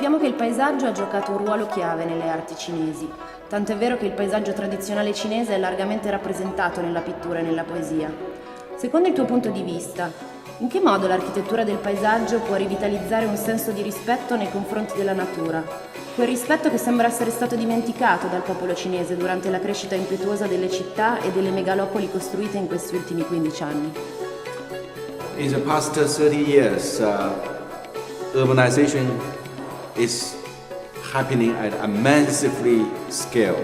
sappiamo che il paesaggio ha giocato un ruolo chiave nelle arti cinesi, tanto è vero che il paesaggio tradizionale cinese è largamente rappresentato nella pittura e nella poesia. Secondo il tuo punto di vista, in che modo l'architettura del paesaggio può rivitalizzare un senso di rispetto nei confronti della natura? Quel rispetto che sembra essere stato dimenticato dal popolo cinese durante la crescita impetuosa delle città e delle megalopoli costruite in questi ultimi 15 anni. In the past 30 years, urbanization is happening at a massively scale.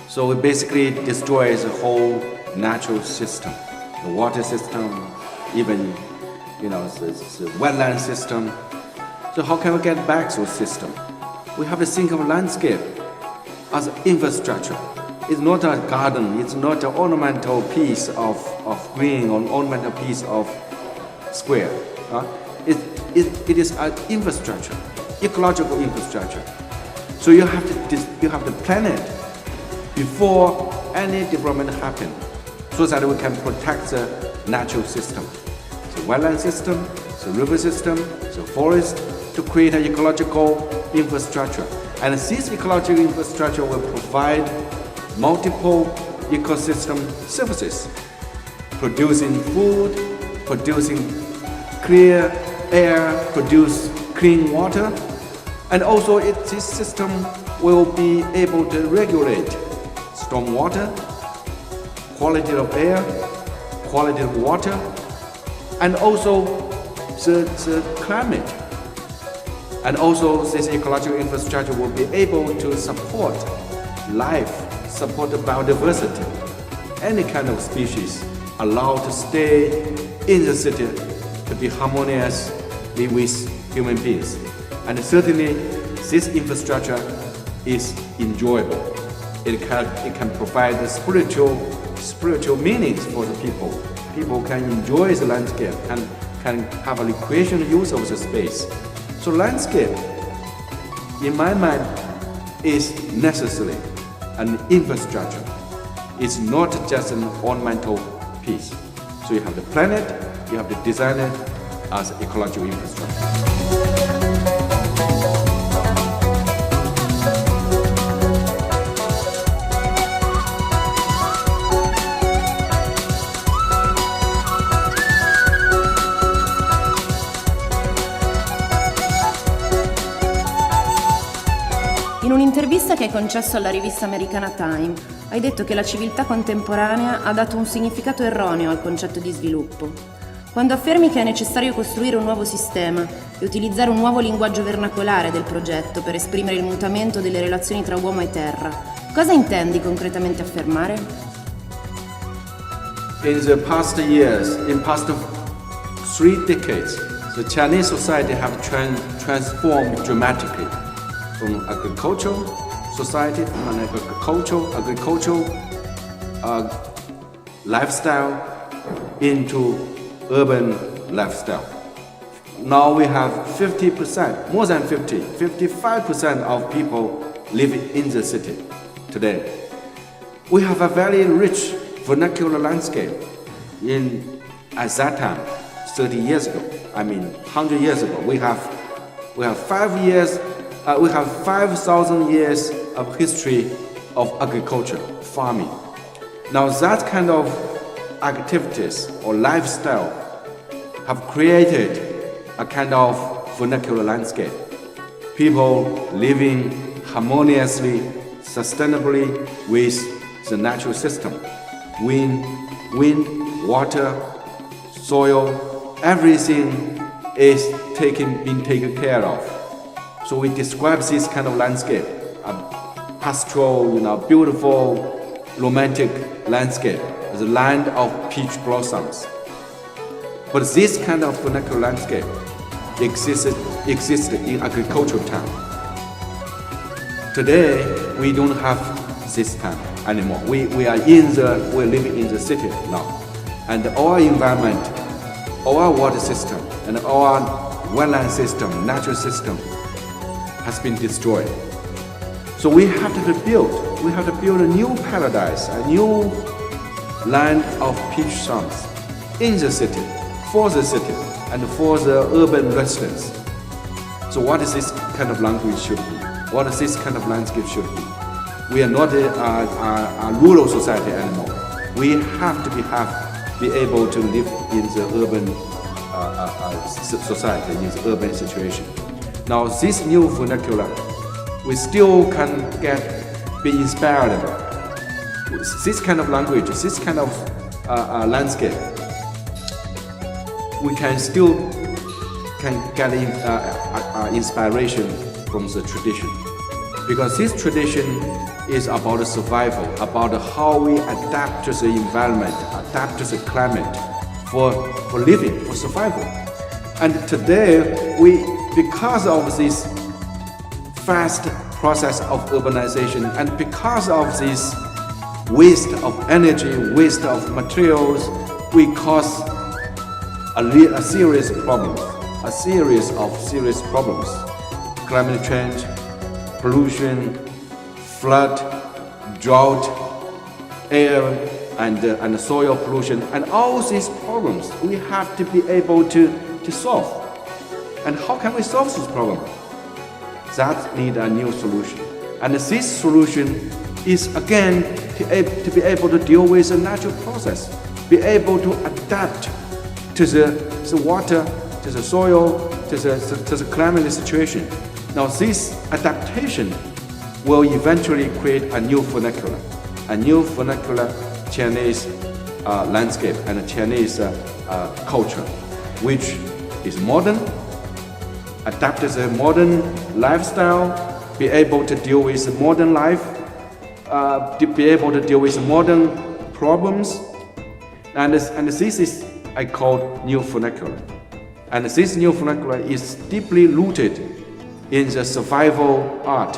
So it basically destroys the whole natural system, the water system, even the wetland system. So how can we get back to the system? We have to think of landscape as infrastructure. It's not a garden, it's not an ornamental piece of green or ornamental piece of square. It is an infrastructure, ecological infrastructure. So you have to plan it before any development happens, so that we can protect the natural system, the wetland system, the river system, the forest, to create an ecological infrastructure. And this ecological infrastructure will provide multiple ecosystem services, producing food, producing clear air, produce clean water, and also this system will be able to regulate stormwater, quality of air, quality of water, and also the climate. And also this ecological infrastructure will be able to support life, support the biodiversity. Any kind of species allowed to stay in the city to be harmoniously with human beings. And certainly this infrastructure is enjoyable. It can provide the spiritual meanings for the people. People can enjoy the landscape, can have a recreational use of the space. So landscape, in my mind, is necessary an infrastructure. It's not just an ornamental piece. So you have to plan it, you have to design it as ecological infrastructure. In un'intervista che hai concesso alla rivista americana Time, hai detto che la civiltà contemporanea ha dato un significato erroneo al concetto di sviluppo. Quando affermi che è necessario costruire un nuovo sistema e utilizzare un nuovo linguaggio vernacolare del progetto per esprimere il mutamento delle relazioni tra uomo e terra, cosa intendi concretamente affermare? In the past years, in past 3 decades, the Chinese society have transformed dramatically. From agricultural society, from an agricultural lifestyle into urban lifestyle. Now we have 50%, more than 55% of people living in the city today. We have a very rich vernacular landscape. At that time, 30 years ago, 100 years ago, we have 5,000 years of history of agriculture, farming. Now that kind of activities or lifestyle have created a kind of vernacular landscape. People living harmoniously, sustainably with the natural system. Wind, water, soil, everything is being taken care of. So we describe this kind of landscape, a pastoral, beautiful, romantic landscape, the land of peach blossoms. But this kind of vernacular landscape existed in agricultural time. Today, we don't have this time anymore. We're living in the city now, and our environment, our water system, and our wetland system, natural system, has been destroyed. So we have to build a new paradise, a new land of peach songs in the city, for the city, and for the urban residents. So what is this kind of language should be? What is this kind of landscape should be? We are not a rural society anymore. We have to be able to live in the urban society, in the urban situation. Now this new vernacular, we still can be inspired by this kind of language, this kind of landscape. We can still get inspiration from the tradition, because this tradition is about survival, about how we adapt to the environment, adapt to the climate for living, for survival. And today, because of this fast process of urbanization and because of this waste of energy, waste of materials, we cause a series of serious problems. Climate change, pollution, flood, drought, air and soil pollution, and all these problems we have to be able to solve. And how can we solve this problem? That need a new solution. And this solution is again to be able to deal with the natural process, be able to adapt to the water, to the soil, to the climate situation. Now this adaptation will eventually create a new vernacular Chinese landscape and a Chinese culture, which is modern, adapted to the modern lifestyle, be able to deal with modern life, to be able to deal with modern problems, and this is I call new vernacular. And this new vernacular is deeply rooted in the survival art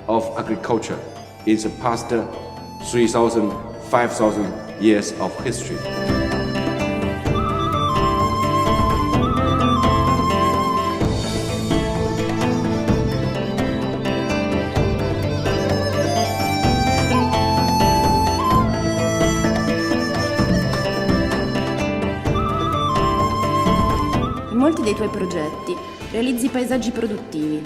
of agriculture in the past 3,000, 5,000 years of history. In molti dei tuoi progetti realizzi paesaggi produttivi,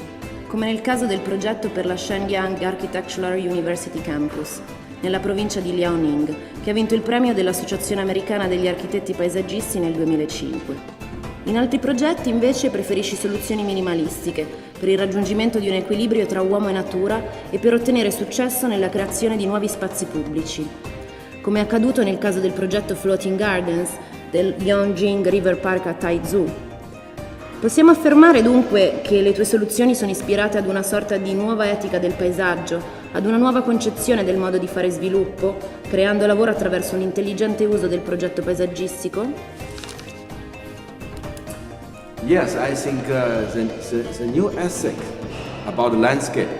come nel caso del progetto per la Shenyang Architectural University Campus, nella provincia di Liaoning, che ha vinto il premio dell'Associazione Americana degli Architetti Paesaggisti nel 2005. In altri progetti, invece, preferisci soluzioni minimalistiche per il raggiungimento di un equilibrio tra uomo e natura e per ottenere successo nella creazione di nuovi spazi pubblici, come è accaduto nel caso del progetto Floating Gardens del Yongjing River Park a Taizhou. Possiamo affermare dunque che le tue soluzioni sono ispirate ad una sorta di nuova etica del paesaggio, ad una nuova concezione del modo di fare sviluppo, creando lavoro attraverso un intelligente uso del progetto paesaggistico? Yes, I think the new ethic about the landscape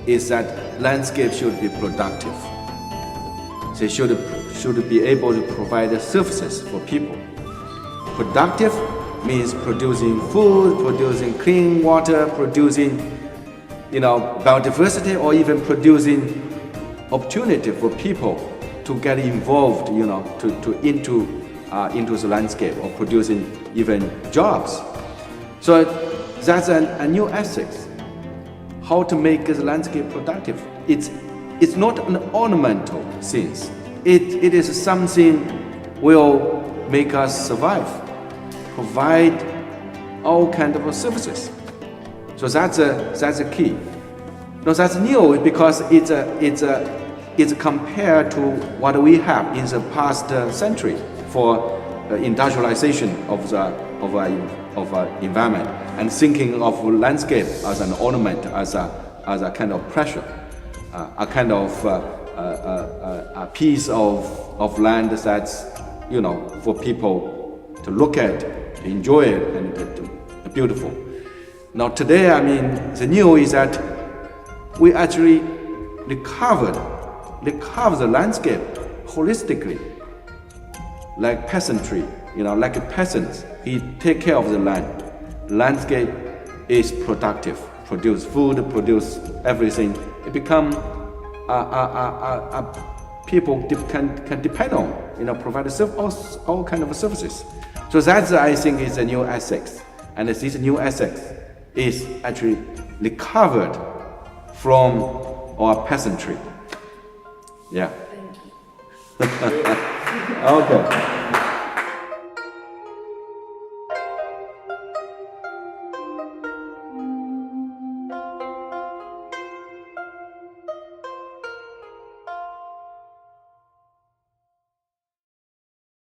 is that landscape should be productive. They should be able to provide services for people. Productive means producing food, producing clean water, producing, biodiversity, or even producing opportunity for people to get involved, into the landscape, or producing even jobs. So that's a new ethics. How to make the landscape productive? It's not an ornamental thing. It is something will make us survive, provide all kinds of services. So that's a key. No, that's new because it's compared to what we have in the past century for industrialization of our environment, and thinking of landscape as an ornament, as a kind of pressure, a kind of a piece of land that's for people to look at, to enjoy it, and to beautiful. Now today, the new is that we actually recover the landscape holistically, like peasantry. Like a peasant, he take care of the land. Landscape is productive, produce food, produce everything. It become people can depend on, provide all kind of services. So that's, I think, is a new ethics, and this new ethics is actually recovered from our peasantry. Yeah. Okay.